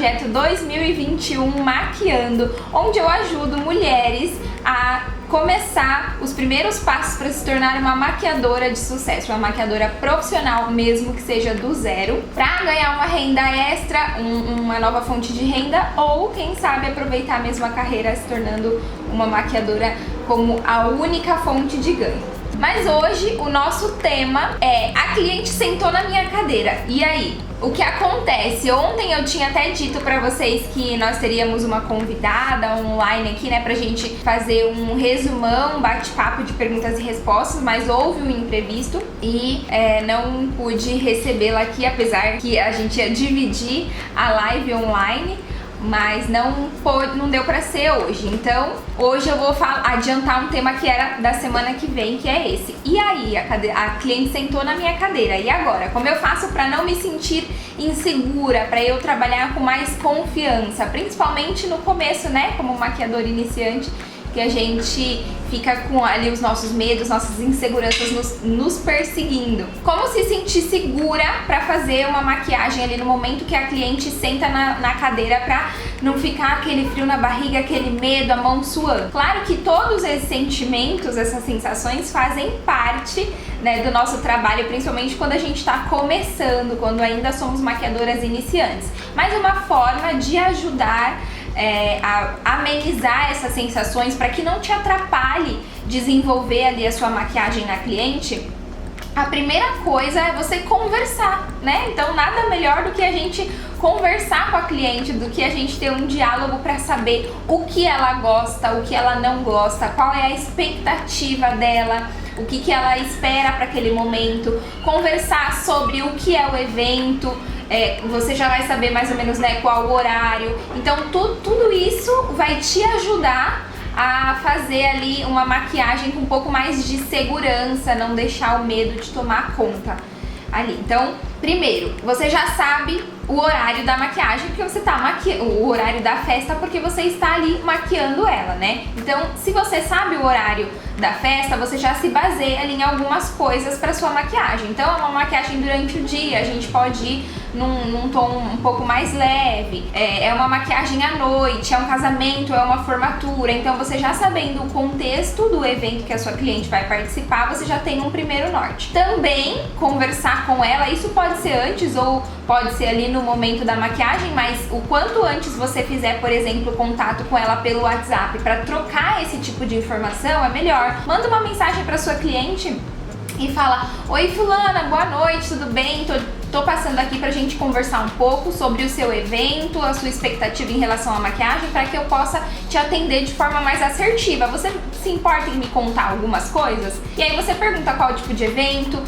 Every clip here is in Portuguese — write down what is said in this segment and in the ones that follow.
projeto 2021 Maquiando, onde eu ajudo mulheres a começar os primeiros passos para se tornar uma maquiadora de sucesso, uma maquiadora profissional mesmo, que seja do zero, para ganhar uma renda extra, uma nova fonte de renda, ou quem sabe aproveitar mesmo a carreira se tornando uma maquiadora como a única fonte de ganho. Mas hoje o nosso tema é: a cliente sentou na minha cadeira, e aí? O que acontece? Ontem eu tinha até dito pra vocês que nós teríamos uma convidada online aqui, né, pra gente fazer um resumão, um bate-papo de perguntas e respostas, mas houve um imprevisto e não pude recebê-la aqui, apesar que a gente ia dividir a live online, mas não deu pra ser hoje. Então, hoje eu vou adiantar um tema que era da semana que vem, que é esse. E aí, a cliente sentou na minha cadeira, e agora? Como eu faço pra não me sentir insegura, pra eu trabalhar com mais confiança, principalmente no começo, né, como maquiadora iniciante, que a gente fica com ali os nossos medos, nossas inseguranças nos perseguindo. Como se sentir segura pra fazer uma maquiagem ali no momento que a cliente senta na cadeira, pra não ficar aquele frio na barriga, aquele medo, a mão suando. Claro que todos esses sentimentos, essas sensações fazem parte, né, do nosso trabalho, principalmente quando a gente tá começando, quando ainda somos maquiadoras iniciantes. Mas uma forma de ajudar a amenizar essas sensações para que não te atrapalhe desenvolver ali a sua maquiagem na cliente, a primeira coisa é você conversar, né? Então nada melhor do que a gente conversar com a cliente, do que a gente ter um diálogo para saber o que ela gosta, o que ela não gosta, qual é a expectativa dela, o que ela espera para aquele momento, conversar sobre o que é o evento. Você já vai saber mais ou menos, né, qual o horário. Então tudo isso vai te ajudar a fazer ali uma maquiagem com um pouco mais de segurança, não deixar o medo de tomar conta ali. Então, primeiro, você já sabe o horário da maquiagem, porque você tá o horário da festa, porque você está ali maquiando ela, né? Então, se você sabe o horário da festa, você já se baseia ali em algumas coisas para sua maquiagem. Então, é uma maquiagem durante o dia, a gente pode ir num tom um pouco mais leve, é uma maquiagem à noite, é um casamento, é uma formatura. Então, você já sabendo o contexto do evento que a sua cliente vai participar, você já tem um primeiro norte. Também conversar com ela, isso pode ser antes ou pode ser ali no momento da maquiagem, mas o quanto antes você fizer, por exemplo, contato com ela pelo WhatsApp para trocar esse tipo de informação, é melhor. Manda uma mensagem para sua cliente e fala: oi fulana, boa noite, tudo bem? Tô passando aqui pra gente conversar um pouco sobre o seu evento, a sua expectativa em relação à maquiagem, para que eu possa te atender de forma mais assertiva. Você se importa em me contar algumas coisas? E aí você pergunta qual tipo de evento,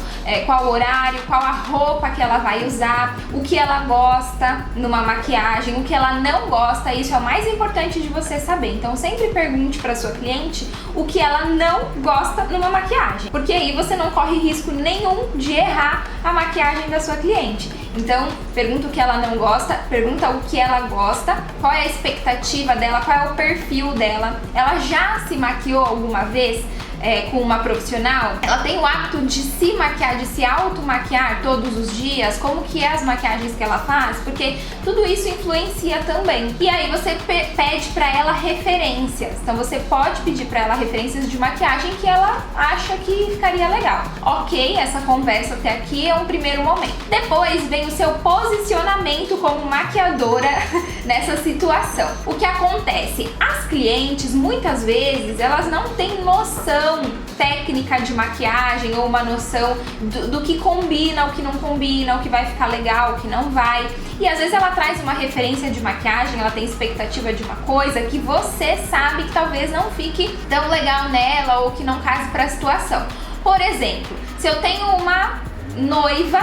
qual o horário, qual a roupa que ela vai usar, o que ela gosta numa maquiagem, o que ela não gosta. Isso é o mais importante de você saber. Então sempre pergunte pra sua cliente o que ela não gosta numa maquiagem, porque aí você não corre risco nenhum de errar a maquiagem da sua cliente. Então, pergunta o que ela não gosta, pergunta o que ela gosta, qual é a expectativa dela, qual é o perfil dela. Ela já se maquiou alguma vez com uma profissional? Ela tem o hábito de se maquiar, de se auto-maquiar todos os dias? Como que é as maquiagens que ela faz? Porque tudo isso influencia também. E aí você pede pra ela referências. Então você pode pedir pra ela referências de maquiagem que ela acha que ficaria legal. Ok, essa conversa até aqui é um primeiro momento. Depois vem o seu posicionamento como maquiadora nessa situação. O que acontece? As clientes, muitas vezes, elas não têm noção técnica de maquiagem ou uma noção do que combina, o que não combina, o que vai ficar legal, o que não vai. E às vezes ela traz uma referência de maquiagem, ela tem expectativa de uma coisa que você sabe que talvez não fique tão legal nela ou que não case para a situação. Por exemplo, se eu tenho uma noiva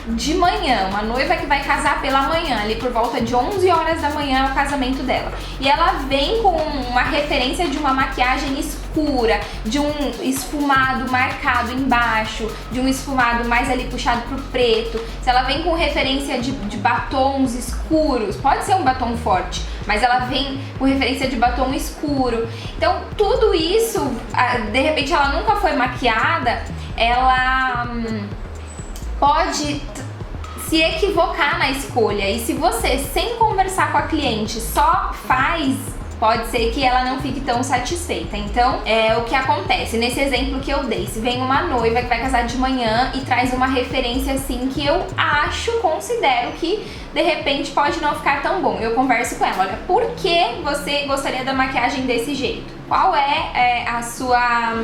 de manhã, uma noiva que vai casar pela manhã, ali por volta de 11 horas da manhã é o casamento dela, e ela vem com uma referência de uma maquiagem escura, de um esfumado marcado embaixo, de um esfumado mais ali puxado pro preto. Se ela vem com referência de batons escuros, pode ser um batom forte, mas ela vem com referência de batom escuro. Então tudo isso, de repente ela nunca foi maquiada, ela pode se equivocar na escolha. E se você, sem conversar com a cliente, só faz, pode ser que ela não fique tão satisfeita. Então, é o que acontece. Nesse exemplo que eu dei, se vem uma noiva que vai casar de manhã e traz uma referência assim que eu considero que de repente pode não ficar tão bom. Eu converso com ela, olha, por que você gostaria da maquiagem desse jeito? Qual é a sua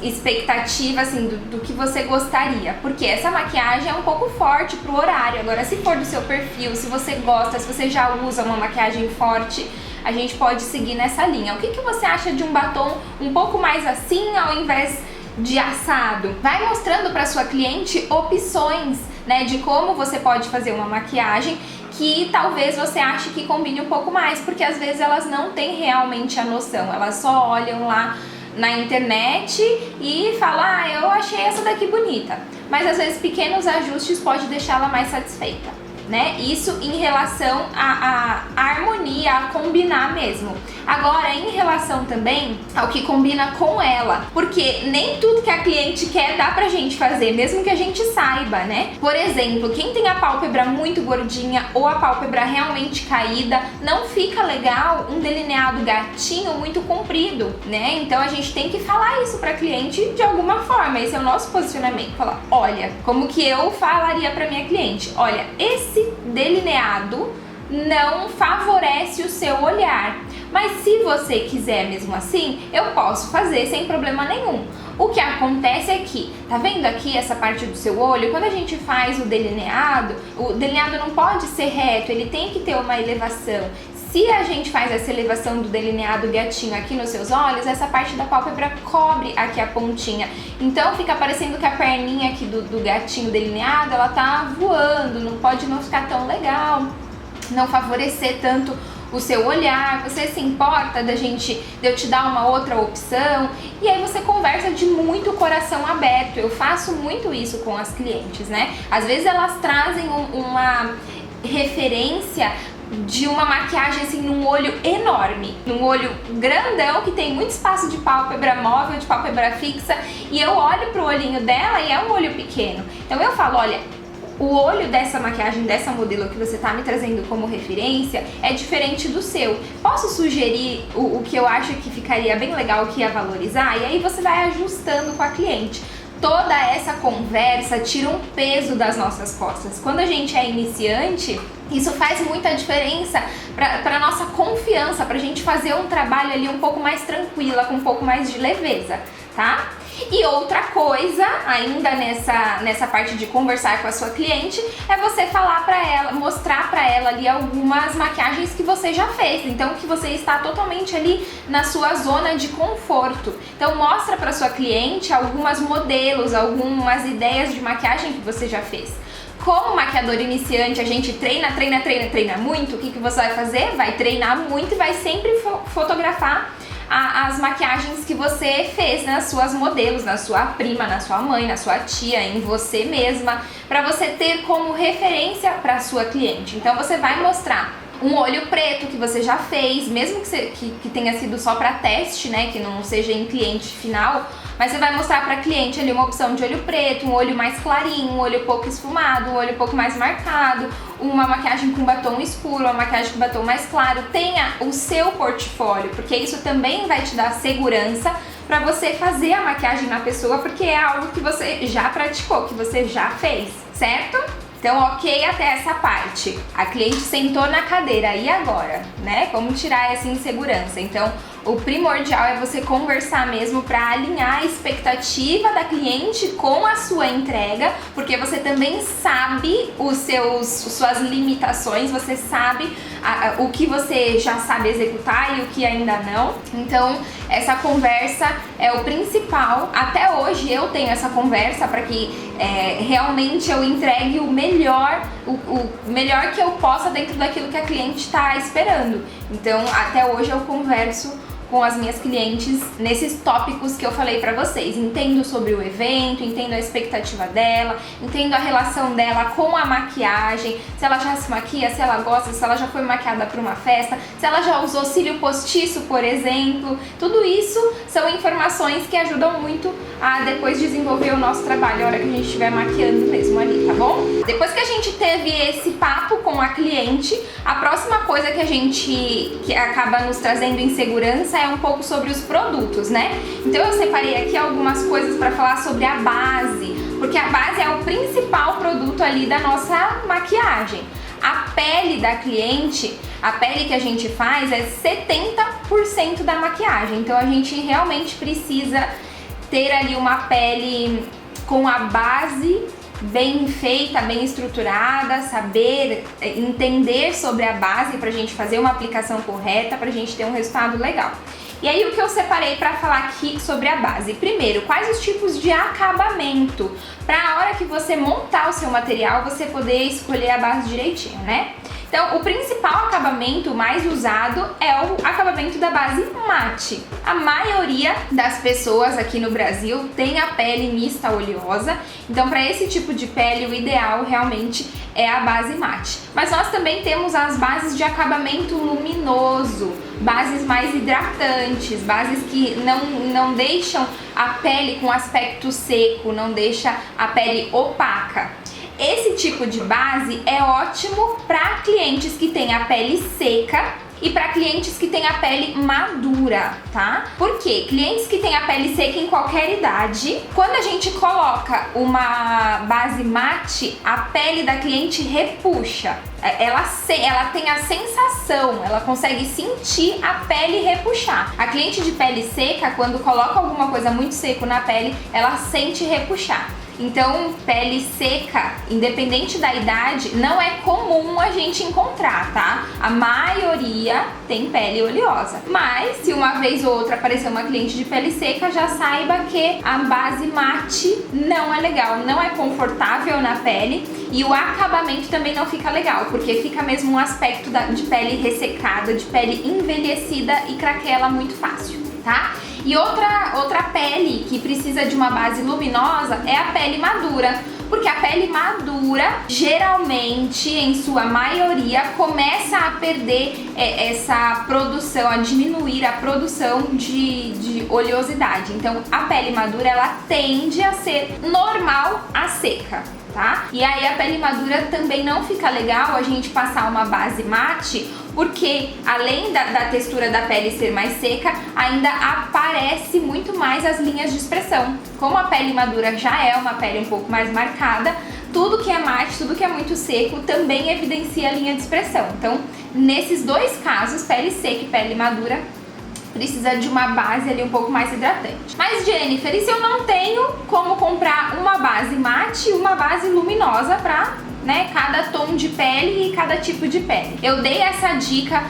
expectativa, assim, do que você gostaria? Porque essa maquiagem é um pouco forte pro horário. Agora, se for do seu perfil, se você gosta, se você já usa uma maquiagem forte, a gente pode seguir nessa linha. O que você acha de um batom um pouco mais assim ao invés de assado? Vai mostrando para sua cliente opções, né, de como você pode fazer uma maquiagem que talvez você ache que combine um pouco mais, porque às vezes elas não têm realmente a noção, elas só olham lá na internet e falam, eu achei essa daqui bonita, mas às vezes pequenos ajustes pode deixá-la mais satisfeita, né? Isso em relação à harmonia, a combinar mesmo. Agora, em relação também ao que combina com ela, porque nem tudo que a cliente quer dá pra gente fazer, mesmo que a gente saiba, né? Por exemplo, quem tem a pálpebra muito gordinha ou a pálpebra realmente caída, não fica legal um delineado gatinho muito comprido, né? Então a gente tem que falar isso pra cliente de alguma forma. Esse é o nosso posicionamento. Falar, olha, como que eu falaria pra minha cliente? Olha, esse delineado não favorece o seu olhar, mas se você quiser mesmo assim, eu posso fazer sem problema nenhum. O que acontece é que, tá vendo aqui essa parte do seu olho? Quando a gente faz o delineado não pode ser reto, ele tem que ter uma elevação. Se a gente faz essa elevação do delineado gatinho aqui nos seus olhos, essa parte da pálpebra cobre aqui a pontinha. Então fica parecendo que a perninha aqui do gatinho delineado, ela tá voando, não pode não ficar tão legal, não favorecer tanto o seu olhar. Você se importa de eu te dar uma outra opção? E aí você conversa de muito coração aberto. Eu faço muito isso com as clientes, né? Às vezes elas trazem uma referência de uma maquiagem assim num olho enorme, num olho grandão que tem muito espaço de pálpebra móvel, de pálpebra fixa, e eu olho pro olhinho dela e é um olho pequeno. Então eu falo, olha, o olho dessa maquiagem, dessa modelo que você tá me trazendo como referência é diferente do seu. Posso sugerir o que eu acho que ficaria bem legal, que ia valorizar? E aí você vai ajustando com a cliente. Toda essa conversa tira um peso das nossas costas. Quando a gente é iniciante, isso faz muita diferença para nossa confiança, pra gente fazer um trabalho ali um pouco mais tranquila, com um pouco mais de leveza, tá? E outra coisa, ainda nessa parte de conversar com a sua cliente, é você falar pra ela, mostrar pra ela ali algumas maquiagens que você já fez. Então, que você está totalmente ali na sua zona de conforto. Então, mostra pra sua cliente algumas modelos, algumas ideias de maquiagem que você já fez. Como maquiador iniciante, a gente treina muito. O que você vai fazer? Vai treinar muito e vai sempre fotografar as maquiagens que você fez nas suas modelos, na sua prima, na sua mãe, na sua tia, em você mesma, para você ter como referência para sua cliente. Então você vai mostrar um olho preto que você já fez, mesmo que tenha sido só para teste, né, que não seja em cliente final, mas você vai mostrar para cliente ali uma opção de olho preto, um olho mais clarinho, um olho pouco esfumado, um olho pouco mais marcado, uma maquiagem com batom escuro, uma maquiagem com batom mais claro. Tenha o seu portfólio, porque isso também vai te dar segurança para você fazer a maquiagem na pessoa, porque é algo que você já praticou, que você já fez, certo? Então, ok até essa parte. A cliente sentou na cadeira, e agora, né? Como tirar essa insegurança? Então, o primordial é você conversar mesmo para alinhar a expectativa da cliente com a sua entrega, porque você também sabe suas limitações, você sabe o que você já sabe executar e o que ainda não. Então, essa conversa é o principal. Até hoje eu tenho essa conversa para que realmente eu entregue o melhor que eu possa dentro daquilo que a cliente está esperando. Então, até hoje eu converso com as minhas clientes nesses tópicos que eu falei pra vocês. Entendo sobre o evento, entendo a expectativa dela, entendo a relação dela com a maquiagem, se ela já se maquia, se ela gosta, se ela já foi maquiada pra uma festa, se ela já usou cílio postiço, por exemplo. Tudo isso são informações que ajudam muito a depois desenvolver o nosso trabalho, a hora que a gente estiver maquiando mesmo ali, tá bom? Depois que a gente teve esse papo com a cliente, a próxima coisa que acaba nos trazendo insegurança é um pouco sobre os produtos, né? Então eu separei aqui algumas coisas para falar sobre a base, porque a base é o principal produto ali da nossa maquiagem. A pele da cliente, a pele que a gente faz é 70% da maquiagem, então a gente realmente precisa ter ali uma pele com a base bem feita, bem estruturada, saber entender sobre a base pra gente fazer uma aplicação correta, pra gente ter um resultado legal. E aí o que eu separei pra falar aqui sobre a base? Primeiro, quais os tipos de acabamento, pra a hora que você montar o seu material, você poder escolher a base direitinho, né? Então, o principal acabamento mais usado é o acabamento da base mate. A maioria das pessoas aqui no Brasil tem a pele mista oleosa, então para esse tipo de pele o ideal realmente é a base mate. Mas nós também temos as bases de acabamento luminoso, bases mais hidratantes, bases que não deixam a pele com aspecto seco, não deixa a pele opaca. Esse tipo de base é ótimo para clientes que têm a pele seca e para clientes que têm a pele madura, tá? Por quê? Clientes que têm a pele seca em qualquer idade, quando a gente coloca uma base mate, a pele da cliente repuxa. Ela tem a sensação, ela consegue sentir a pele repuxar. A cliente de pele seca, quando coloca alguma coisa muito seco na pele, ela sente repuxar. Então, pele seca, independente da idade, não é comum a gente encontrar, tá? A maioria tem pele oleosa. Mas, se uma vez ou outra aparecer uma cliente de pele seca, já saiba que a base mate não é legal, não é confortável na pele e o acabamento também não fica legal, porque fica mesmo um aspecto de pele ressecada, de pele envelhecida e craquela muito fácil, tá? E outra pele que precisa de uma base luminosa é a pele madura, porque a pele madura, geralmente, em sua maioria, começa a perder essa produção, a diminuir a produção de oleosidade. Então, a pele madura, ela tende a ser normal a seca, tá? E aí a pele madura também não fica legal a gente passar uma base mate, porque além da textura da pele ser mais seca, ainda aparece muito mais as linhas de expressão. Como a pele madura já é uma pele um pouco mais marcada, tudo que é mate, tudo que é muito seco também evidencia a linha de expressão. Então, nesses dois casos, pele seca e pele madura, precisa de uma base ali um pouco mais hidratante. Mas, Jennifer, e se eu não tenho como comprar uma base mate e uma base luminosa para, né, cada tom de pele e cada tipo de pele? Eu dei essa dica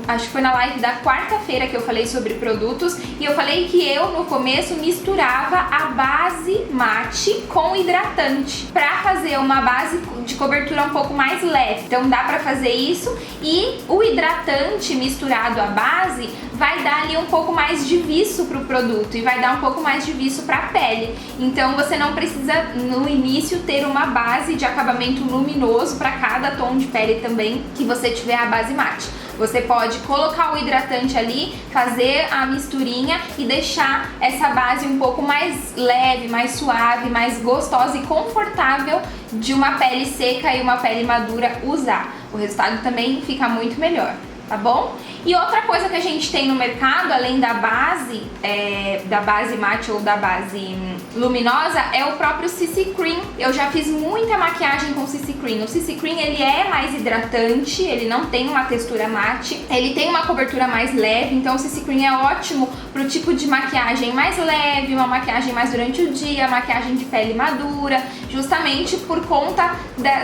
acho que foi na live da quarta-feira que eu falei sobre produtos, e eu falei que eu no começo misturava a base mate com hidratante para fazer uma base de cobertura um pouco mais leve. Então dá para fazer isso, e o hidratante misturado à base vai dar ali um pouco mais de viço pro produto e vai dar um pouco mais de viço para a pele. Então você não precisa no início ter uma base de acabamento luminoso para cada tom de pele também que você tiver a base mate. Você pode colocar o hidratante ali, fazer a misturinha e deixar essa base um pouco mais leve, mais suave, mais gostosa e confortável de uma pele seca e uma pele madura usar. O resultado também fica muito melhor, tá bom? E outra coisa que a gente tem no mercado, além da base mate ou da base luminosa, é o próprio CC Cream. Eu já fiz muita maquiagem com CC Cream. O CC Cream, ele é mais hidratante, ele não tem uma textura mate, ele tem uma cobertura mais leve, então o CC Cream é ótimo pro tipo de maquiagem mais leve, uma maquiagem mais durante o dia, maquiagem de pele madura, justamente por conta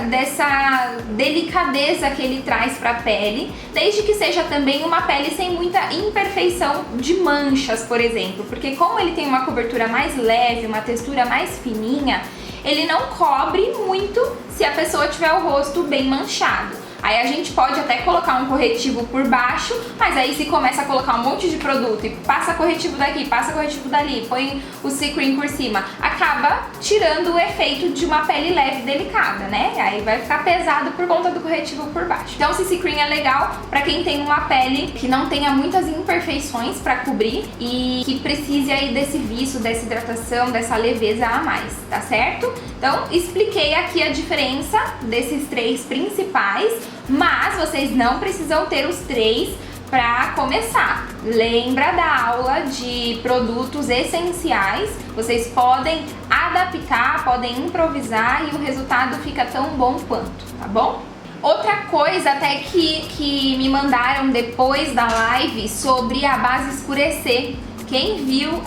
dessa delicadeza que ele traz pra pele, desde que seja também uma pele sem muita imperfeição de manchas, por exemplo, porque como ele tem uma cobertura mais leve, uma textura mais fininha, ele não cobre muito se a pessoa tiver o rosto bem manchado. Aí a gente pode até colocar um corretivo por baixo, mas aí se começa a colocar um monte de produto e passa corretivo daqui, passa corretivo dali, põe o C-Cream por cima, acaba tirando o efeito de uma pele leve e delicada, né? Aí vai ficar pesado por conta do corretivo por baixo. Então o CC Cream é legal pra quem tem uma pele que não tenha muitas imperfeições pra cobrir e que precise aí desse viço, dessa hidratação, dessa leveza a mais, tá certo? Então expliquei aqui a diferença desses três principais, mas vocês não precisam ter os três para começar. Lembra da aula de produtos essenciais? Vocês podem adaptar, podem improvisar e o resultado fica tão bom quanto, tá bom? Outra coisa até que me mandaram depois da live sobre a base escurecer. Quem viu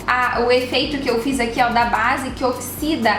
o efeito que eu fiz aqui, ó, da base que oxida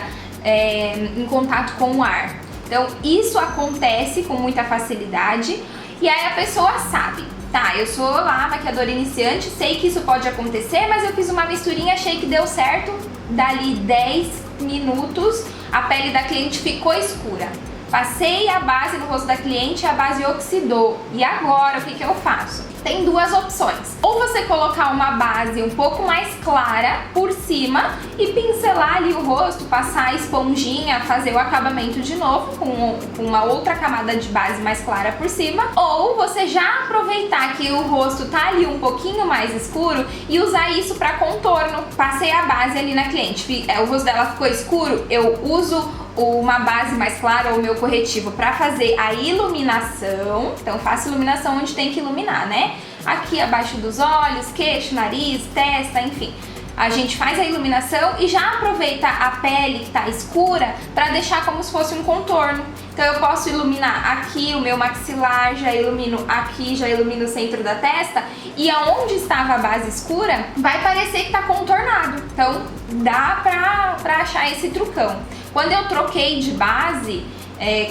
em contato com o ar. Então isso acontece com muita facilidade e aí a pessoa sabe. Tá, eu sou lá maquiadora iniciante, sei que isso pode acontecer, mas eu fiz uma misturinha, achei que deu certo. Dali 10 minutos, a pele da cliente ficou escura. Passei a base no rosto da cliente e a base oxidou. E agora, o que eu faço? Tem duas opções. Ou você colocar uma base um pouco mais clara por cima e pincelar ali o rosto, passar a esponjinha, fazer o acabamento de novo com uma outra camada de base mais clara por cima. Ou você já aproveitar que o rosto tá ali um pouquinho mais escuro e usar isso para contorno. Passei a base ali na cliente, o rosto dela ficou escuro, eu uso uma base mais clara ou meu corretivo para fazer a iluminação. Então faço iluminação onde tem que iluminar, né? Aqui abaixo dos olhos, queixo, nariz, testa, enfim. A gente faz a iluminação e já aproveita a pele que tá escura para deixar como se fosse um contorno. Então eu posso iluminar aqui o meu maxilar, já ilumino aqui, já ilumino o centro da testa e aonde estava a base escura vai parecer que tá contornado. Então dá pra achar esse trucão. Quando eu troquei de base,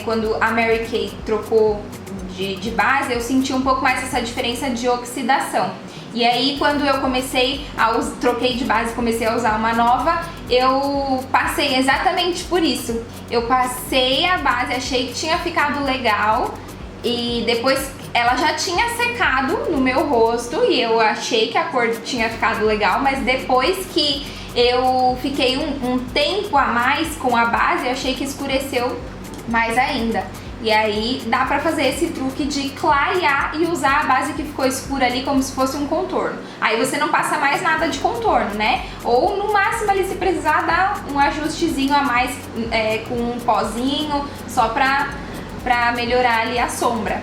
quando a Mary Kay trocou de base, eu senti um pouco mais essa diferença de oxidação. E aí quando eu troquei de base, comecei a usar uma nova, eu passei exatamente por isso. Eu passei a base, achei que tinha ficado legal e depois ela já tinha secado no meu rosto e eu achei que a cor tinha ficado legal, mas depois que eu fiquei um tempo a mais com a base, eu achei que escureceu mais ainda. E aí dá pra fazer esse truque de clarear e usar a base que ficou escura ali como se fosse um contorno. Aí você não passa mais nada de contorno, né? Ou no máximo ali, se precisar, dar um ajustezinho a mais com um pozinho, só pra melhorar ali a sombra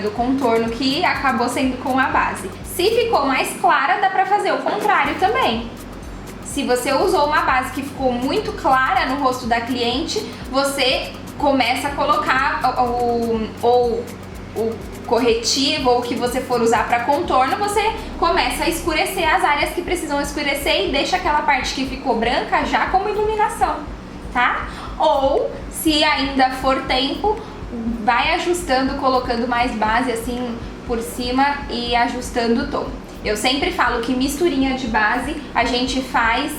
do contorno que acabou sendo com a base. Se ficou mais clara, dá pra fazer o contrário também. Se você usou uma base que ficou muito clara no rosto da cliente, você começa a colocar o corretivo ou o que você for usar para contorno, você começa a escurecer as áreas que precisam escurecer e deixa aquela parte que ficou branca já como iluminação, tá? Ou, se ainda for tempo, vai ajustando, colocando mais base assim por cima e ajustando o tom. Eu sempre falo que misturinha de base a gente faz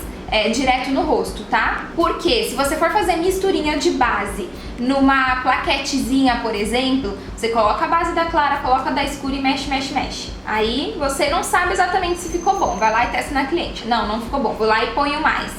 direto no rosto, tá? Porque se você for fazer misturinha de base numa plaquetezinha, por exemplo, você coloca a base da clara, coloca da escura e mexe, mexe, mexe. Aí você não sabe exatamente se ficou bom. Vai lá e testa na cliente. Não ficou bom. Vou lá e ponho mais.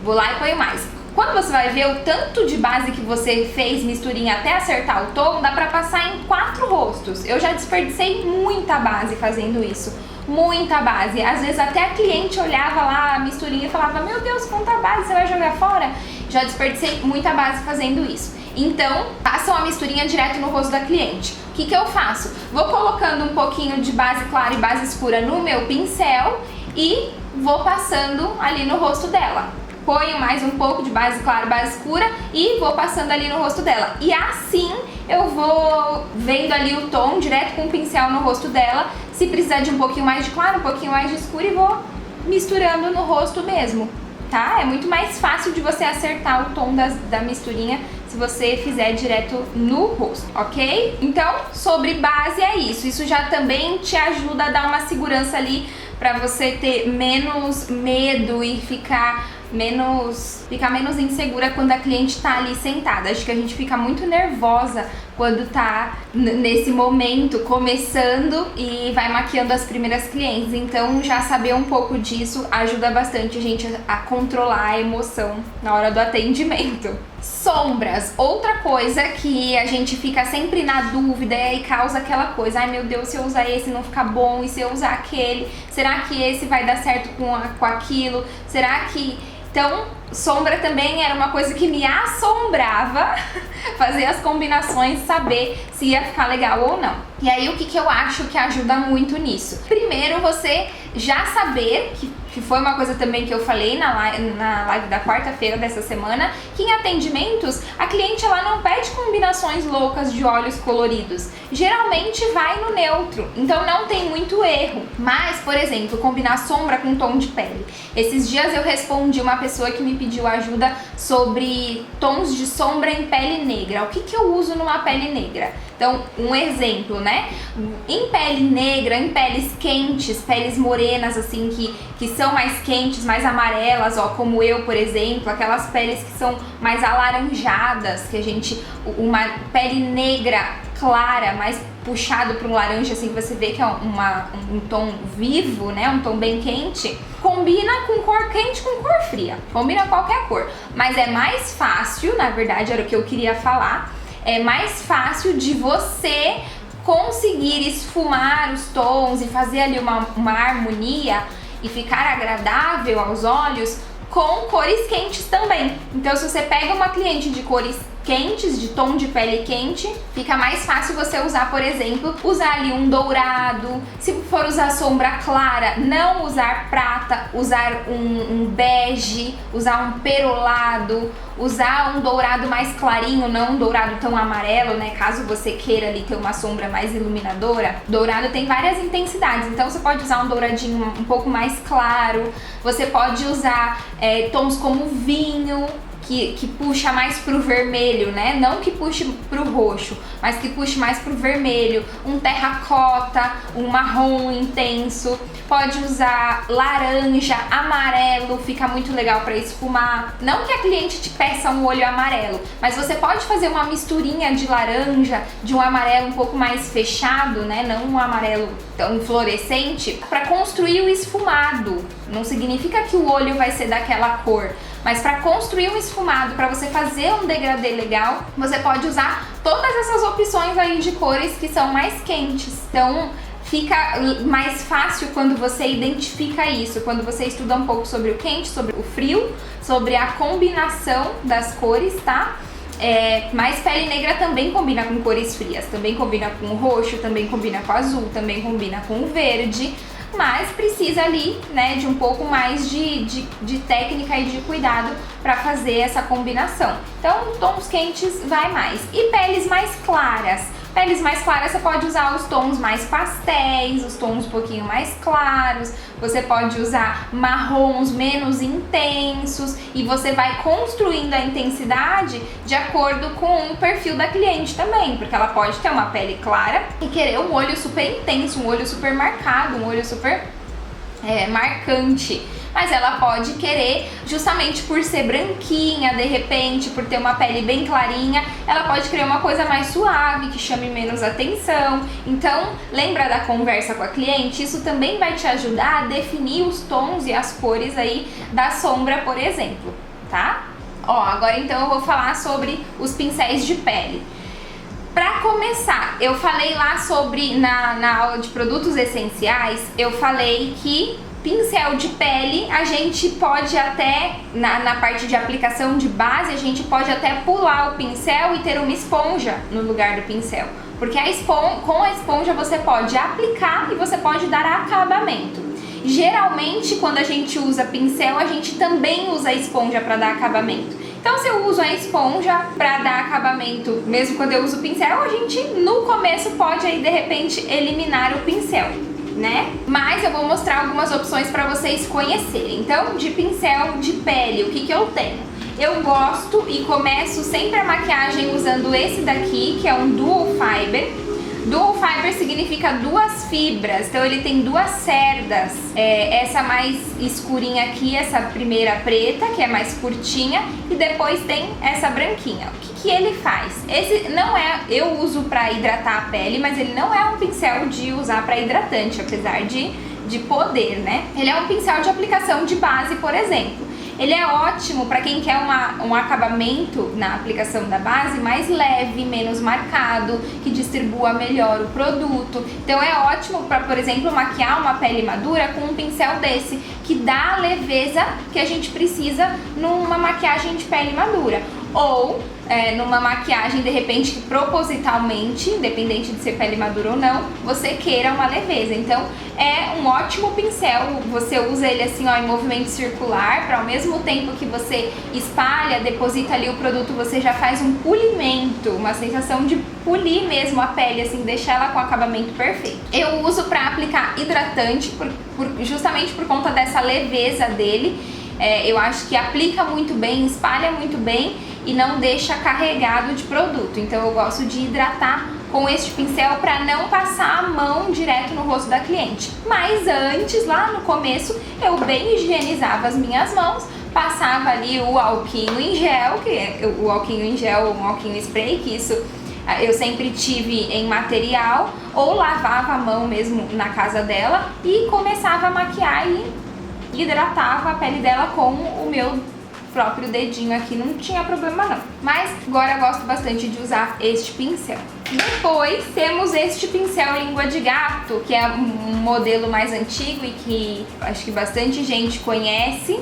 Vou lá e ponho mais. Quando você vai ver o tanto de base que você fez misturinha até acertar o tom, dá pra passar em 4 rostos. Eu já desperdicei muita base fazendo isso. Muita base. Às vezes até a cliente olhava lá a misturinha e falava: meu Deus, quanta base, você vai jogar fora? Já desperdicei muita base fazendo isso. Então, passam a misturinha direto no rosto da cliente. O que eu faço? Vou colocando um pouquinho de base clara e base escura no meu pincel e vou passando ali no rosto dela. Ponho mais um pouco de base clara, base escura e vou passando ali no rosto dela. E assim eu vou vendo ali o tom direto com o pincel no rosto dela. Se precisar de um pouquinho mais de claro, um pouquinho mais de escuro, e vou misturando no rosto mesmo, tá? É muito mais fácil de você acertar o tom da misturinha se você fizer direto no rosto, ok? Então, sobre base é isso. Isso já também te ajuda a dar uma segurança ali pra você ter menos medo e ficar fica menos insegura quando a cliente tá ali sentada. Acho que a gente fica muito nervosa quando tá nesse momento começando e vai maquiando as primeiras clientes. Então já saber um pouco disso ajuda bastante a gente a controlar a emoção na hora do atendimento. Sombras, outra coisa que a gente fica sempre na dúvida e causa aquela coisa, ai meu Deus, se eu usar esse não fica bom, e se eu usar aquele, será que esse vai dar certo com aquilo, será que... Então, sombra também era uma coisa que me assombrava, fazer as combinações, saber se ia ficar legal ou não. E aí, o que eu acho que ajuda muito nisso? Primeiro, você já saber, que foi uma coisa também que eu falei na live da quarta-feira dessa semana, que em atendimentos, a cliente ela não pede combinações loucas de olhos coloridos. Geralmente vai no neutro, então não tem muito erro. Mas, por exemplo, combinar sombra com tom de pele. Esses dias eu respondi uma pessoa que me pediu ajuda sobre tons de sombra em pele negra. O que eu uso numa pele negra? Então, um exemplo, né? Em pele negra, em peles quentes, peles morenas, assim, que são mais quentes, mais amarelas, ó, como eu, por exemplo, aquelas peles que são mais alaranjadas, que a gente... Uma pele negra clara, mais puxado para um laranja, assim, que você vê que é um tom vivo, né? Um tom bem quente. Combina com cor quente com cor fria. Combina qualquer cor. Mas é mais fácil, na verdade, era o que eu queria falar, é mais fácil de você conseguir esfumar os tons e fazer ali uma harmonia e ficar agradável aos olhos com cores quentes também. Então, se você pega uma cliente de cores quentes, de tom de pele quente, fica mais fácil você usar, por exemplo, usar ali um dourado. Se for usar sombra clara, não usar prata, usar um bege, usar um perolado, usar um dourado mais clarinho, não um dourado tão amarelo, né? Caso você queira ali ter uma sombra mais iluminadora. Dourado tem várias intensidades, então você pode usar um douradinho um pouco mais claro, você pode usar tons como vinho, que puxa mais pro vermelho, né? Não que puxe pro roxo, mas que puxe mais pro vermelho. Um terracota, um marrom intenso. Pode usar laranja, amarelo, fica muito legal para esfumar. Não que a cliente te peça um olho amarelo, mas você pode fazer uma misturinha de laranja, de um amarelo um pouco mais fechado, né? Não um amarelo tão fluorescente, para construir o esfumado. Não significa que o olho vai ser daquela cor, mas para construir um esfumado, para você fazer um degradê legal, você pode usar todas essas opções aí de cores que são mais quentes. Então fica mais fácil quando você identifica isso, quando você estuda um pouco sobre o quente, sobre o frio, sobre a combinação das cores, tá? Mas pele negra também combina com cores frias, também combina com roxo, também combina com azul, também combina com verde, mas precisa ali, né, de um pouco mais de técnica e de cuidado para fazer essa combinação. Então, tons quentes vai mais. E peles mais claras? Peles mais claras você pode usar os tons mais pastéis, os tons um pouquinho mais claros, você pode usar marrons menos intensos e você vai construindo a intensidade de acordo com o perfil da cliente também, porque ela pode ter uma pele clara e querer um olho super intenso, um olho super marcado, um olho super marcante. Mas ela pode querer, justamente por ser branquinha, de repente, por ter uma pele bem clarinha, ela pode querer uma coisa mais suave, que chame menos atenção. Então, lembra da conversa com a cliente? Isso também vai te ajudar a definir os tons e as cores aí da sombra, por exemplo, tá? Ó, agora então eu vou falar sobre os pincéis de pele. Para começar, eu falei lá sobre, na aula de produtos essenciais, eu falei que pincel de pele, a gente pode até, na parte de aplicação de base, a gente pode até pular o pincel e ter uma esponja no lugar do pincel. Porque com a esponja você pode aplicar e você pode dar acabamento. Geralmente, quando a gente usa pincel, a gente também usa a esponja para dar acabamento. Então, se eu uso a esponja para dar acabamento, mesmo quando eu uso o pincel, a gente no começo pode aí, de repente, eliminar o pincel, né? Mas eu vou mostrar algumas opções para vocês conhecerem. Então, de pincel de pele, o que eu tenho? Eu gosto e começo sempre a maquiagem usando esse daqui, que é um Dual Fiber, Dual Fiber significa duas fibras, então ele tem duas cerdas. Essa mais escurinha aqui, essa primeira preta, que é mais curtinha, e depois tem essa branquinha. O que ele faz? Esse não é, eu uso para hidratar a pele, mas ele não é um pincel de usar para hidratante, apesar de poder, né? Ele é um pincel de aplicação de base, por exemplo. Ele é ótimo para quem quer um acabamento na aplicação da base mais leve, menos marcado, que distribua melhor o produto. Então é ótimo para, por exemplo, maquiar uma pele madura com um pincel desse, que dá a leveza que a gente precisa numa maquiagem de pele madura. Ou numa maquiagem, de repente, que propositalmente, independente de ser pele madura ou não, você queira uma leveza. Então é um ótimo pincel, você usa ele assim, ó, em movimento circular, para ao mesmo tempo que você espalha, deposita ali o produto, você já faz um polimento, uma sensação de polir mesmo a pele, assim, deixar ela com acabamento perfeito. Eu uso para aplicar hidratante, justamente por conta dessa leveza dele. Eu acho que aplica muito bem, espalha muito bem e não deixa carregado de produto. Então eu gosto de hidratar com este pincel para não passar a mão direto no rosto da cliente. Mas antes, lá no começo, eu bem higienizava as minhas mãos, passava ali o alquinho em gel, o alquinho em gel, um alquinho spray, que isso eu sempre tive em material, ou lavava a mão mesmo na casa dela e começava a maquiar e hidratava a pele dela com o meu próprio dedinho aqui, não tinha problema não. Mas agora eu gosto bastante de usar este pincel. Depois temos este pincel língua de gato, que é um modelo mais antigo e que acho que bastante gente conhece.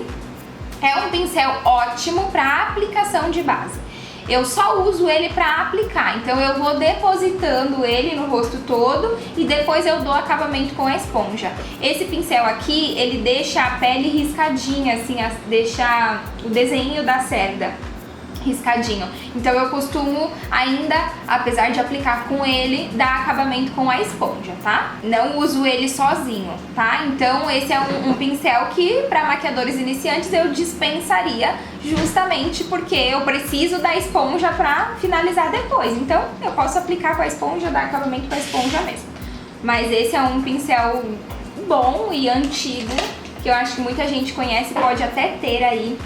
É um pincel ótimo para aplicação de base. Eu só uso ele para aplicar, então eu vou depositando ele no rosto todo e depois eu dou acabamento com a esponja. Esse pincel aqui, ele deixa a pele riscadinha, assim, deixa o desenho da cerda riscadinho. Então eu costumo ainda, apesar de aplicar com ele, dar acabamento com a esponja, tá? Não uso ele sozinho, tá? Então esse é um pincel que para maquiadores iniciantes eu dispensaria, justamente porque eu preciso da esponja para finalizar depois. Então eu posso aplicar com a esponja, dar acabamento com a esponja mesmo. Mas esse é um pincel bom e antigo, que eu acho que muita gente conhece, pode até ter aí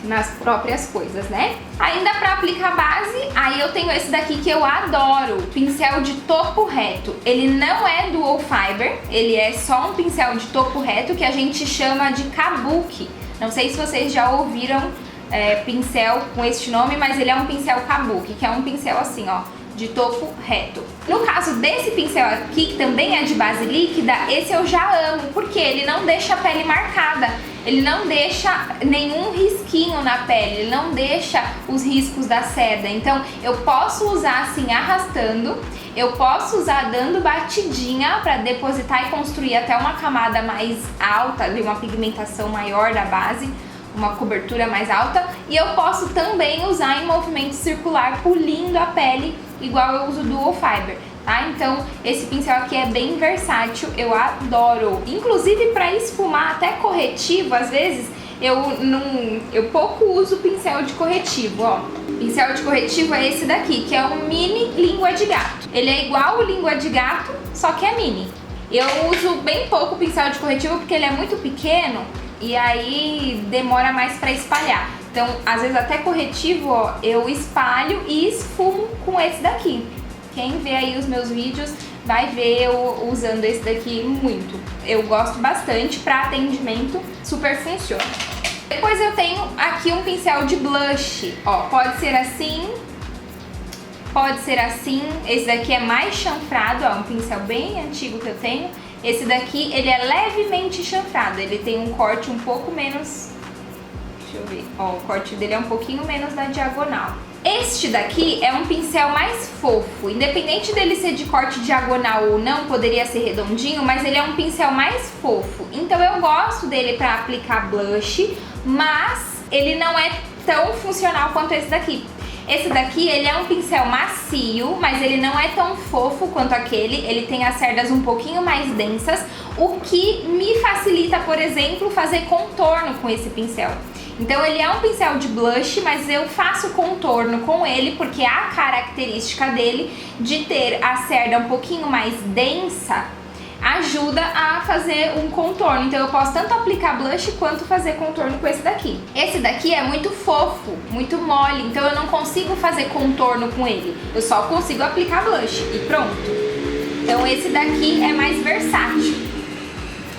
nas próprias coisas, né? Ainda para aplicar base, aí eu tenho esse daqui que eu adoro, pincel de topo reto. Ele não é dual fiber, ele é só um pincel de topo reto que a gente chama de kabuki. Não sei se vocês já ouviram pincel com este nome, mas ele é um pincel kabuki, que é um pincel assim, ó, de topo reto. No caso desse pincel aqui, que também é de base líquida, esse eu já amo, porque ele não deixa a pele marcada, ele não deixa nenhum risquinho na pele, ele não deixa os riscos da cerda. Então eu posso usar assim arrastando, eu posso usar dando batidinha para depositar e construir até uma camada mais alta, de uma pigmentação maior da base, uma cobertura mais alta, e eu posso também usar em movimento circular, pulindo a pele, igual eu uso Dual Fiber, tá? Então esse pincel aqui é bem versátil, eu adoro. Inclusive para esfumar até corretivo, às vezes eu pouco uso pincel de corretivo, ó. Pincel de corretivo é esse daqui, que é um mini língua de gato. Ele é igual o língua de gato, só que é mini. Eu uso bem pouco pincel de corretivo porque ele é muito pequeno e aí demora mais para espalhar. Então, às vezes até corretivo, ó, eu espalho e esfumo com esse daqui. Quem vê aí os meus vídeos vai ver eu usando esse daqui muito. Eu gosto bastante, para atendimento super funciona. Depois eu tenho aqui um pincel de blush, ó, pode ser assim, pode ser assim. Esse daqui é mais chanfrado, ó, um pincel bem antigo que eu tenho. Esse daqui, ele é levemente chanfrado, ele tem um corte um pouco menos, deixa eu ver, ó, o corte dele é um pouquinho menos na diagonal. Este daqui é um pincel mais fofo, independente dele ser de corte diagonal ou não, poderia ser redondinho, mas ele é um pincel mais fofo. Então eu gosto dele para aplicar blush, mas ele não é tão funcional quanto esse daqui. Esse daqui, ele é um pincel macio, mas ele não é tão fofo quanto aquele. Ele tem as cerdas um pouquinho mais densas, o que me facilita, por exemplo, fazer contorno com esse pincel. Então ele é um pincel de blush, mas eu faço contorno com ele porque a característica dele de ter a cerda um pouquinho mais densa ajuda a fazer um contorno. Então eu posso tanto aplicar blush quanto fazer contorno com esse daqui. Esse daqui é muito fofo, muito mole, então eu não consigo fazer contorno com ele. Eu só consigo aplicar blush e pronto. Então esse daqui é mais versátil.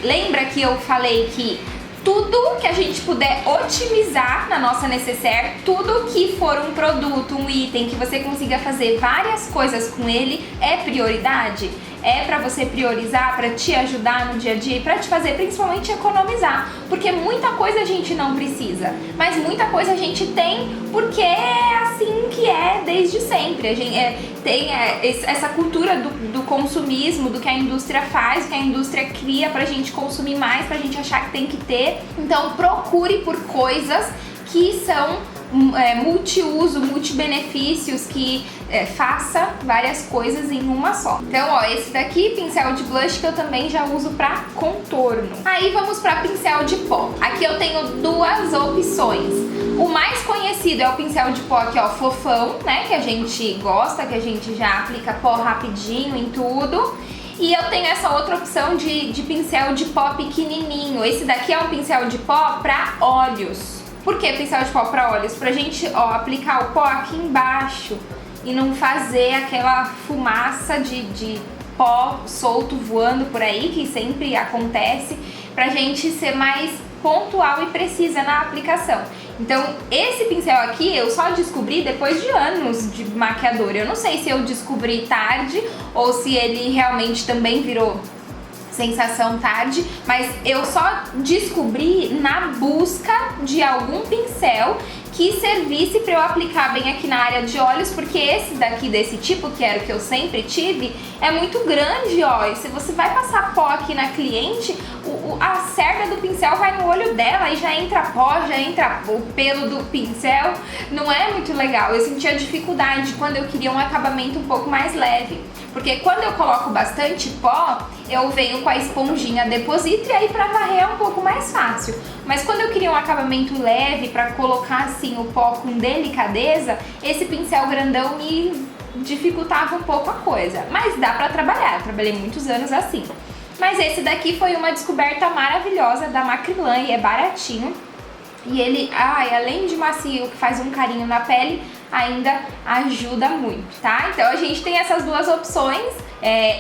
Lembra que eu falei que tudo que a gente puder otimizar na nossa necessaire, tudo que for um produto, um item que você consiga fazer várias coisas com ele, é prioridade? É pra você priorizar, pra te ajudar no dia a dia e pra te fazer principalmente economizar, porque muita coisa a gente não precisa, mas muita coisa a gente tem porque é assim que é desde sempre. A gente tem essa cultura do consumismo, do que a indústria faz, do que a indústria cria pra gente consumir mais, pra gente achar que tem que ter. Então procure por coisas que são multiuso, multibenefícios, que faça várias coisas em uma só. Então, ó, esse daqui, pincel de blush, que eu também já uso pra contorno. Aí vamos pra pincel de pó. Aqui eu tenho duas opções. O mais conhecido é o pincel de pó aqui, ó, fofão, né, que a gente gosta, que a gente já aplica pó rapidinho em tudo. E eu tenho essa outra opção de pincel de pó pequenininho. Esse daqui é um pincel de pó pra olhos. Por que pincel de pó para olhos? Pra gente, ó, aplicar o pó aqui embaixo e não fazer aquela fumaça de pó solto voando por aí, que sempre acontece, pra gente ser mais pontual e precisa na aplicação. Então, esse pincel aqui eu só descobri depois de anos de maquiadora. Eu não sei se eu descobri tarde ou se ele realmente também virou sensação tarde, mas eu só descobri na busca de algum pincel que servisse para eu aplicar bem aqui na área de olhos, porque esse daqui desse tipo, que era o que eu sempre tive, é muito grande, ó, e se você vai passar pó aqui na cliente, a cerda do pincel vai no olho dela e já entra pó, já entra o pelo do pincel, não é muito legal. Eu sentia dificuldade quando eu queria um acabamento um pouco mais leve, porque quando eu coloco bastante pó, eu venho com a esponjinha deposito e aí pra varrer é um pouco mais fácil. Mas quando eu queria um acabamento leve, pra colocar assim o pó com delicadeza, esse pincel grandão me dificultava um pouco a coisa. Mas dá pra trabalhar, eu trabalhei muitos anos assim. Mas esse daqui foi uma descoberta maravilhosa da Macrylan e é baratinho. E ele, além de macio, que faz um carinho na pele, ainda ajuda muito, tá? Então a gente tem essas duas opções.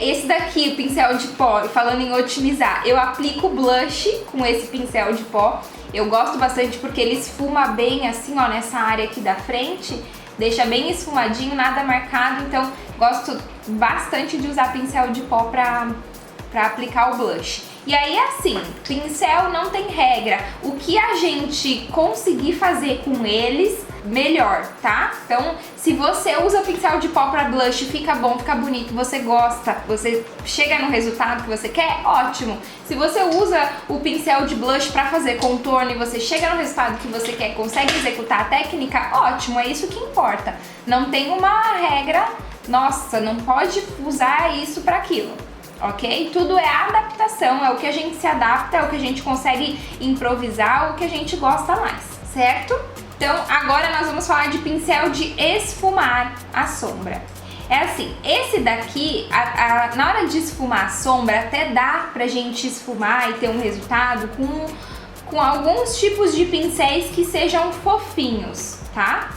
Esse daqui, o pincel de pó, falando em otimizar, eu aplico blush com esse pincel de pó. Eu gosto bastante porque ele esfuma bem assim, ó, nessa área aqui da frente. Deixa bem esfumadinho, nada marcado, então gosto bastante de usar pincel de pó pra aplicar o blush. E aí assim, pincel não tem regra, o que a gente conseguir fazer com eles, melhor, tá? Então, se você usa pincel de pó pra blush, fica bom, fica bonito, você gosta, você chega no resultado que você quer, ótimo. Se você usa o pincel de blush pra fazer contorno e você chega no resultado que você quer, consegue executar a técnica, ótimo, é isso que importa. Não tem uma regra, nossa, não pode usar isso pra aquilo. Ok? Tudo é adaptação, é o que a gente se adapta, é o que a gente consegue improvisar, o que a gente gosta mais, certo? Então agora nós vamos falar de pincel de esfumar a sombra. É assim, esse daqui, na hora de esfumar a sombra, até dá pra gente esfumar e ter um resultado com alguns tipos de pincéis que sejam fofinhos, tá?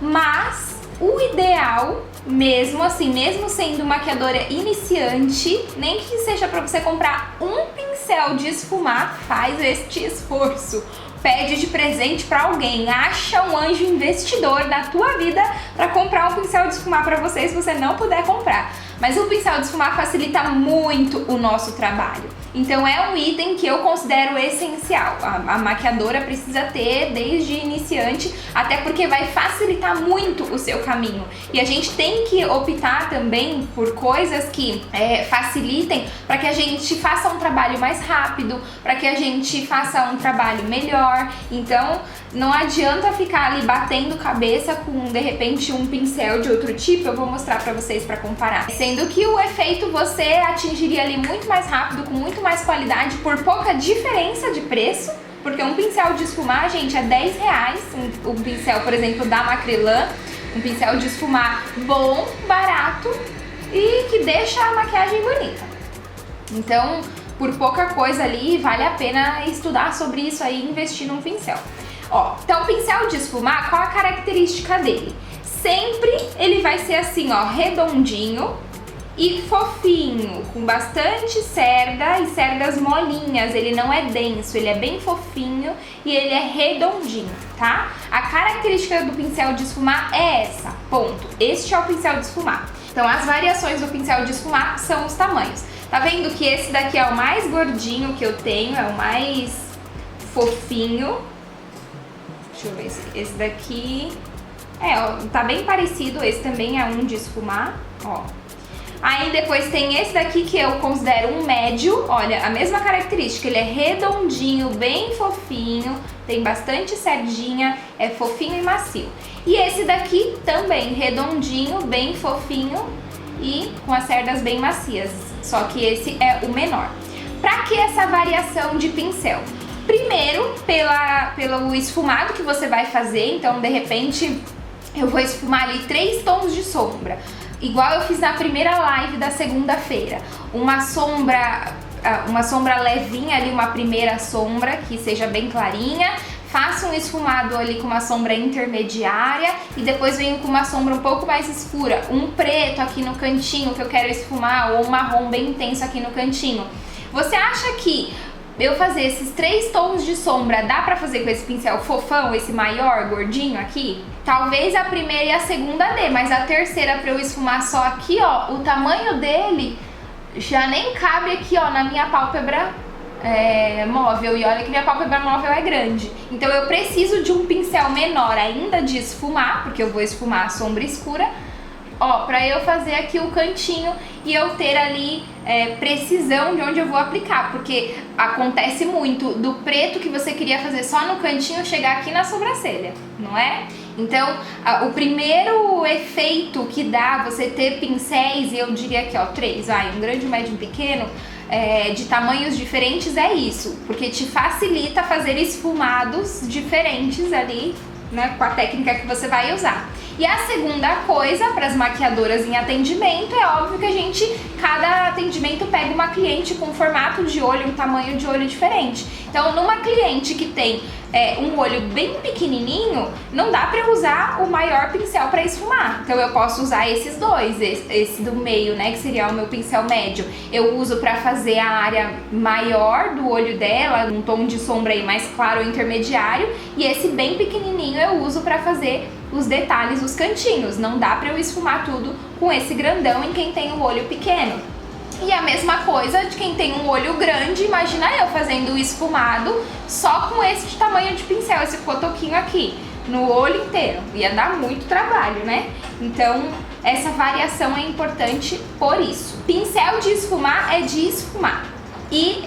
Mas o ideal, mesmo assim, mesmo sendo maquiadora iniciante, nem que seja pra você comprar um pincel de esfumar, faz este esforço. Pede de presente pra alguém, acha um anjo investidor da tua vida pra comprar um pincel de esfumar pra você se você não puder comprar. Mas o pincel de esfumar facilita muito o nosso trabalho. Então é um item que eu considero essencial. A maquiadora precisa ter desde iniciante, até porque vai facilitar muito o seu caminho. E a gente tem que optar também por coisas que facilitem para que a gente faça um trabalho mais rápido, para que a gente faça um trabalho melhor. Então, Não adianta ficar ali batendo cabeça com, de repente, um pincel de outro tipo. Eu vou mostrar pra vocês pra comparar. Sendo que o efeito você atingiria ali muito mais rápido, com muito mais qualidade, por pouca diferença de preço. Porque um pincel de esfumar, gente, é R$10. Um pincel, por exemplo, da Macrylan. Um pincel de esfumar bom, barato e que deixa a maquiagem bonita. Então, por pouca coisa ali, vale a pena estudar sobre isso aí e investir num pincel. Ó, então o pincel de esfumar, qual a característica dele? Sempre ele vai ser assim, ó, redondinho e fofinho, com bastante cerda e cerdas molinhas. Ele não é denso, ele é bem fofinho e ele é redondinho, tá? A característica do pincel de esfumar é essa, ponto. Este é o pincel de esfumar. Então as variações do pincel de esfumar são os tamanhos. Tá vendo que esse daqui é o mais gordinho que eu tenho, é o mais fofinho. Deixa eu ver esse daqui. Ó, tá bem parecido, esse também é um de esfumar, ó. Aí depois tem esse daqui que eu considero um médio, olha, a mesma característica, ele é redondinho, bem fofinho, tem bastante cerdinha, é fofinho e macio. E esse daqui também, redondinho, bem fofinho e com as cerdas bem macias, só que esse é o menor. Pra que essa variação de pincel? Primeiro, pelo esfumado que você vai fazer, então de repente eu vou esfumar ali 3 tons de sombra. Igual eu fiz na primeira live da segunda-feira, uma sombra levinha ali, uma primeira sombra que seja bem clarinha, faço um esfumado ali com uma sombra intermediária e depois venho com uma sombra um pouco mais escura, um preto aqui no cantinho que eu quero esfumar ou um marrom bem intenso aqui no cantinho. Você acha que eu fazer esses 3 tons de sombra dá pra fazer com esse pincel fofão, esse maior, gordinho aqui? Talvez a primeira e a segunda dê, mas a terceira pra eu esfumar só aqui, ó, o tamanho dele já nem cabe aqui, ó, na minha pálpebra móvel. E olha que minha pálpebra móvel é grande. Então eu preciso de um pincel menor ainda de esfumar, porque eu vou esfumar a sombra escura, ó, pra eu fazer aqui o cantinho e eu ter ali precisão de onde eu vou aplicar, porque acontece muito do preto que você queria fazer só no cantinho chegar aqui na sobrancelha, não é? Então, o primeiro efeito que dá você ter pincéis, e eu diria aqui, ó, 3, um grande, um médio e um pequeno, de tamanhos diferentes é isso, porque te facilita fazer esfumados diferentes ali, né, com a técnica que você vai usar. E a segunda coisa, para as maquiadoras em atendimento, é óbvio que cada atendimento pega uma cliente com um formato de olho, um tamanho de olho diferente. Então, numa cliente que tem um olho bem pequenininho, não dá para usar o maior pincel para esfumar. Então, eu posso usar esses dois, esse do meio, né, que seria o meu pincel médio. Eu uso para fazer a área maior do olho dela, um tom de sombra aí mais claro ou intermediário, e esse bem pequenininho eu uso para fazer os detalhes, os cantinhos. Não dá pra eu esfumar tudo com esse grandão em quem tem o olho pequeno. E a mesma coisa de quem tem um olho grande, imagina eu fazendo o esfumado só com esse tamanho de pincel, esse cotoquinho aqui, no olho inteiro. Ia dar muito trabalho, né? Então, essa variação é importante por isso. Pincel de esfumar é de esfumar. E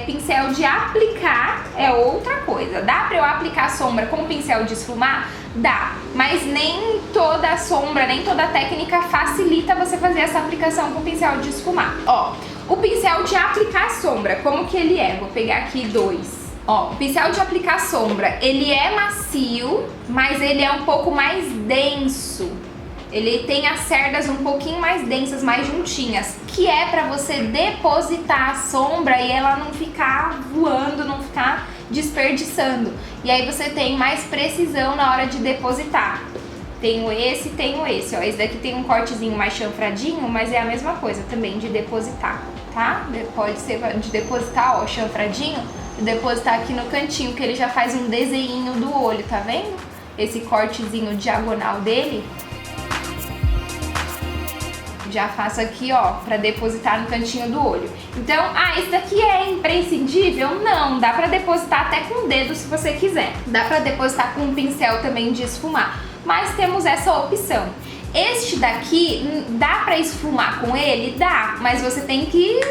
pincel de aplicar é outra coisa. Dá pra eu aplicar sombra com pincel de esfumar? Dá, mas nem toda sombra, nem toda técnica facilita você fazer essa aplicação com pincel de esfumar. Ó, o pincel de aplicar sombra, como que ele é? Vou pegar aqui 2. Ó, o pincel de aplicar sombra, ele é macio, mas ele é um pouco mais denso. Ele tem as cerdas um pouquinho mais densas, mais juntinhas, que é pra você depositar a sombra e ela não ficar voando, não ficar desperdiçando. E aí você tem mais precisão na hora de depositar. Tenho esse, ó. Esse daqui tem um cortezinho mais chanfradinho, mas é a mesma coisa também de depositar, tá? Pode ser de depositar, ó, chanfradinho, e depositar aqui no cantinho, que ele já faz um desenho do olho, tá vendo? Esse cortezinho diagonal dele. Já faço aqui, ó, pra depositar no cantinho do olho. Então, esse daqui é imprescindível? Não, dá pra depositar até com o dedo se você quiser. Dá pra depositar com um pincel também de esfumar, mas temos essa opção. Este daqui, dá pra esfumar com ele? Dá, mas você tem que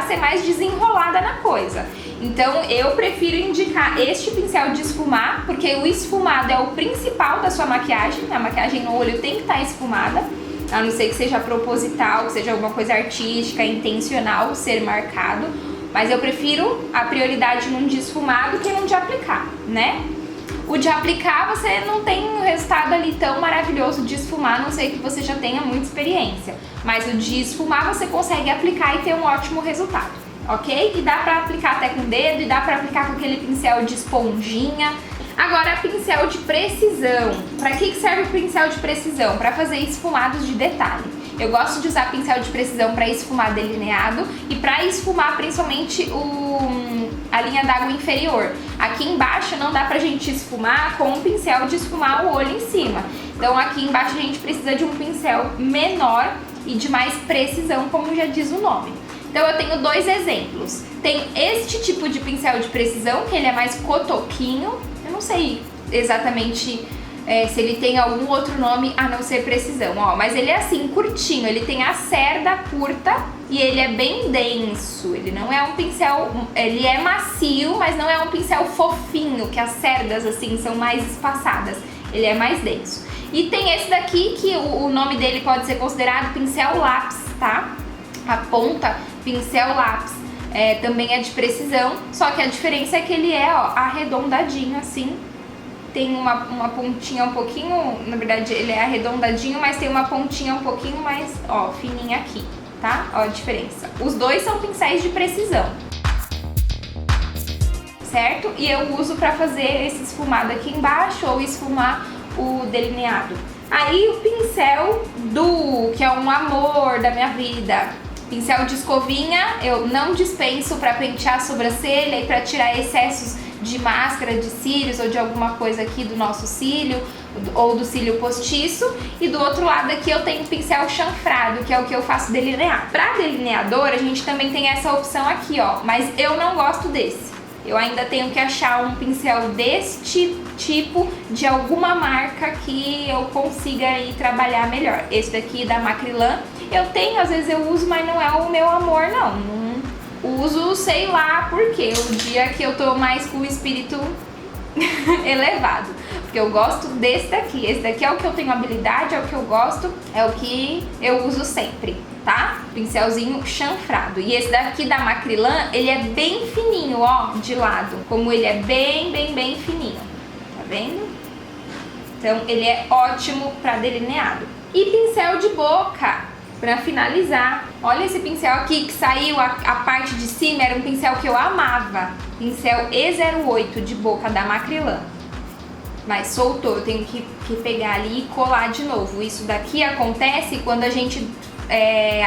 ser mais desenrolada na coisa. Então eu prefiro indicar este pincel de esfumar, porque o esfumado é o principal da sua maquiagem. A maquiagem no olho tem que estar esfumada, a não ser que seja proposital, que seja alguma coisa artística, intencional, ser marcado. Mas eu prefiro a prioridade num de esfumado que num de aplicar, né? O de aplicar você não tem um resultado ali tão maravilhoso de esfumar, a não sei que você já tenha muita experiência. Mas o de esfumar você consegue aplicar e ter um ótimo resultado. Ok? E dá pra aplicar até com o dedo, e dá pra aplicar com aquele pincel de esponjinha. Agora, pincel de precisão. Pra que serve o pincel de precisão? Pra fazer esfumados de detalhe. Eu gosto de usar pincel de precisão pra esfumar delineado e pra esfumar principalmente a linha d'água inferior. Aqui embaixo não dá pra gente esfumar com um pincel de esfumar o olho em cima. Então aqui embaixo a gente precisa de um pincel menor e de mais precisão, como já diz o nome. Então eu tenho dois exemplos. Tem este tipo de pincel de precisão, que ele é mais cotoquinho. Eu não sei exatamente se ele tem algum outro nome a não ser precisão, ó. Mas ele é assim, curtinho, ele tem a cerda curta e ele é bem denso. Ele não é um pincel, ele é macio, mas não é um pincel fofinho, que as cerdas assim são mais espaçadas. Ele é mais denso. E tem esse daqui, que o nome dele pode ser considerado pincel lápis, tá? A ponta, pincel lápis, também é de precisão, só que a diferença é que ele é, ó, arredondadinho assim, tem uma pontinha um pouquinho, na verdade ele é arredondadinho, mas tem uma pontinha um pouquinho mais, ó, fininha aqui, tá? Ó a diferença. Os dois são pincéis de precisão, certo? E eu uso pra fazer esse esfumado aqui embaixo ou esfumar o delineado. Aí o pincel Duo, que é um amor da minha vida. Pincel de escovinha, eu não dispenso para pentear a sobrancelha e para tirar excessos de máscara, de cílios ou de alguma coisa aqui do nosso cílio ou do cílio postiço. E do outro lado aqui eu tenho pincel chanfrado, que é o que eu faço delinear. Para delineador a gente também tem essa opção aqui, ó, mas eu não gosto desse. Eu ainda tenho que achar um pincel deste tipo de alguma marca que eu consiga aí trabalhar melhor. Esse daqui da Macrilan eu tenho, às vezes eu uso, mas não é o meu amor não. Uso, sei lá por quê, o dia que eu tô mais com o espírito elevado. Porque eu gosto desse daqui. Esse daqui é o que eu tenho habilidade, é o que eu gosto, é o que eu uso sempre, tá? Pincelzinho chanfrado. E esse daqui da Macrilan, ele é bem fininho, ó, de lado. Como ele é bem fininho. Tá vendo? Então ele é ótimo pra delineado. E pincel de boca, pra finalizar. Olha esse pincel aqui que saiu, a parte de cima era um pincel que eu amava. Pincel E08 de boca da Macrilan. Mas soltou, eu tenho que pegar ali e colar de novo. Isso daqui acontece quando a gente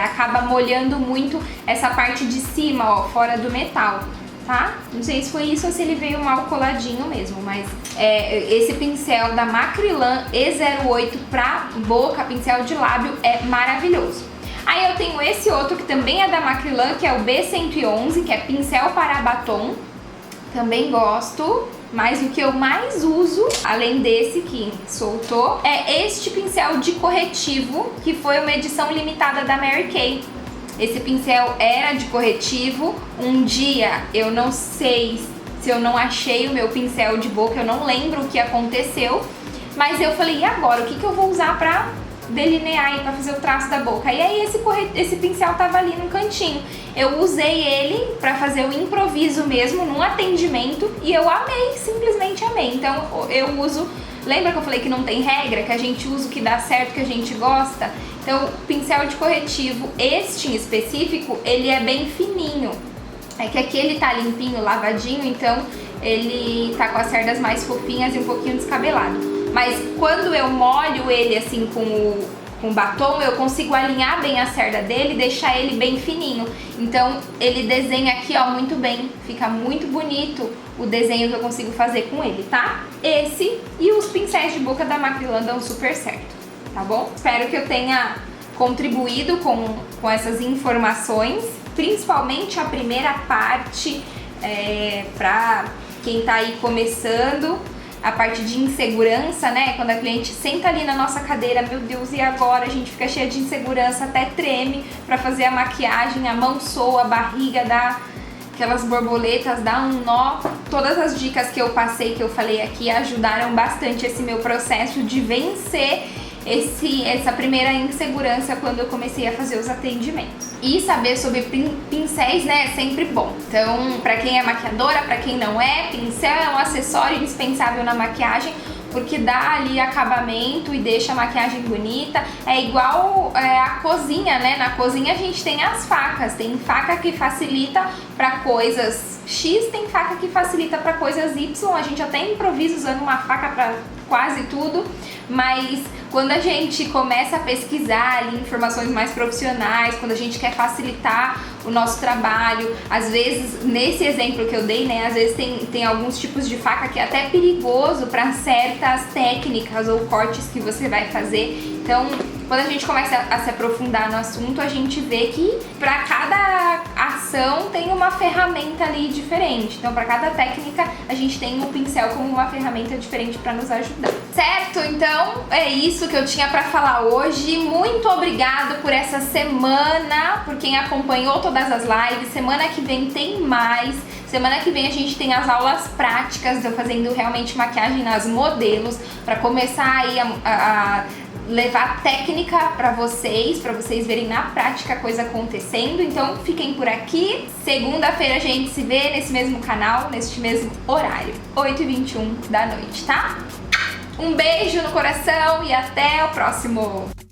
acaba molhando muito essa parte de cima, ó, fora do metal, tá? Não sei se foi isso ou se ele veio mal coladinho mesmo, mas esse pincel da Macrilan E08 pra boca, pincel de lábio, é maravilhoso. Aí eu tenho esse outro que também é da Macrilan, que é o B111, que é pincel para batom. Também gosto, mas o que eu mais uso, além desse que soltou, é este pincel de corretivo, que foi uma edição limitada da Mary Kay. Esse pincel era de corretivo. Um dia, eu não sei se eu não achei o meu pincel de boca, eu não lembro o que aconteceu, mas eu falei, e agora? O que eu vou usar pra delinear e pra fazer o traço da boca? E aí esse pincel tava ali no cantinho. Eu usei ele pra fazer o improviso mesmo, num atendimento, e eu amei, simplesmente amei. Então eu uso, lembra que eu falei que não tem regra, que a gente usa o que dá certo, que a gente gosta? Então pincel de corretivo, este em específico, ele é bem fininho. É que aqui ele tá limpinho, lavadinho, então ele tá com as cerdas mais fofinhas e um pouquinho descabelado. Mas quando eu molho ele assim com batom, eu consigo alinhar bem a cerda dele e deixar ele bem fininho. Então ele desenha aqui, ó, muito bem. Fica muito bonito o desenho que eu consigo fazer com ele, tá? Esse e os pincéis de boca da Macrilan dão super certo, tá bom? Espero que eu tenha contribuído com essas informações, principalmente a primeira parte, pra quem tá aí começando. A parte de insegurança, né? Quando a cliente senta ali na nossa cadeira, meu Deus, e agora? A gente fica cheia de insegurança, até treme pra fazer a maquiagem, a mão soa, a barriga dá aquelas borboletas, dá um nó. Todas as dicas que eu passei, que eu falei aqui, ajudaram bastante esse meu processo de vencer essa primeira insegurança quando eu comecei a fazer os atendimentos. E saber sobre pincéis, né, é sempre bom. Então, pra quem é maquiadora, pra quem não é, pincel é um acessório indispensável na maquiagem, porque dá ali acabamento e deixa a maquiagem bonita. É igual a cozinha, né? Na cozinha a gente tem as facas. Tem faca que facilita para coisas X, tem faca que facilita para coisas Y. A gente até improvisa usando uma faca para quase tudo, mas quando a gente começa a pesquisar ali informações mais profissionais, quando a gente quer facilitar o nosso trabalho, às vezes, nesse exemplo que eu dei, né, às vezes tem alguns tipos de faca que é até perigoso para certas técnicas ou cortes que você vai fazer. Então, quando a gente começa a se aprofundar no assunto, a gente vê que para cada ação tem uma ferramenta ali diferente. Então, para cada técnica, a gente tem um pincel como uma ferramenta diferente para nos ajudar. Certo? Então, é isso que eu tinha para falar hoje. Muito obrigada por essa semana, por quem acompanhou todas as lives. Semana que vem tem mais. Semana que vem a gente tem as aulas práticas, eu fazendo realmente maquiagem nas modelos, para começar aí a levar técnica para vocês verem na prática a coisa acontecendo. Então fiquem por aqui. Segunda-feira a gente se vê nesse mesmo canal, neste mesmo horário, 8h21 da noite, tá? Um beijo no coração e até o próximo!